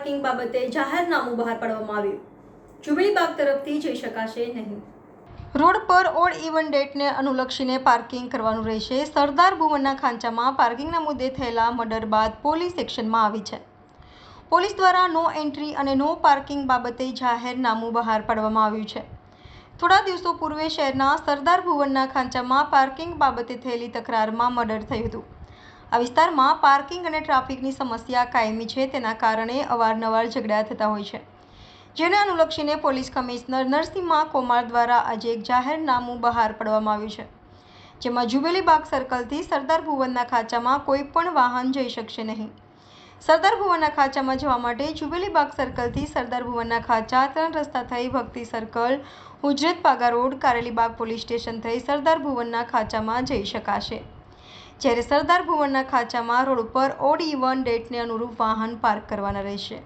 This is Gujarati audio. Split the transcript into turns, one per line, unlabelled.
પાર્કિંગ બાબતે જાહેરનામું બહાર પાડવામાં આવ્યું. જુબિલીબાગ તરફથી જઈ શકાશે નહીં. રોડ પર ઓડ ઇવન ડેટને અનુલક્ષીને પાર્કિંગ કરવાનું રહેશે. સરદાર ભુવનના ખાંચામાં પાર્કિંગના મુદ્દે થયેલા મર્ડર બાદ પોલીસ એક્શનમાં આવી છે. પોલીસ દ્વારા નો એન્ટ્રી અને નો પાર્કિંગ બાબતે જાહેરનામું બહાર પાડવામાં આવ્યું છે. થોડા દિવસો પૂર્વે શહેરના સરદાર ભુવનના ખાંચામાં પાર્કિંગ બાબતે થયેલી તકરારમાં મર્ડર થયું હતું. આ વિસ્તારમાં પાર્કિંગ અને ટ્રાફિકની સમસ્યા કાયમી છે. તેના કારણે અવારનવાર ઝઘડા થતા હોય છે, જેને અનુલક્ષીને પોલીસ કમિશનર નરસિમ્હા કોમાર દ્વારા આજે એક જાહેરનામું બહાર પાડવામાં આવ્યું છે, જેમાં જુબિલીબાગ સર્કલથી સરદાર ભુવનના ખાંચામાં કોઈ પણ વાહન જઈ શકશે નહીં. સરદાર ભુવનના ખાંચામાં જવા માટે જુબિલીબાગ સર્કલથી સરદાર ભુવનના ખાંચા 3 રસ્તા થઈ Bhakti circle, Hujrat Paga road, Karelibaug police station થઈ સરદાર ભુવનના ખાંચામાં જઈ શકાશે. જ્યારે સરદાર ભુવનના ખાંચામાં રોડ ઉપર ઓડ ઇવન ડેટને અનુરૂપ વાહન પાર્ક કરવાના રહેશે.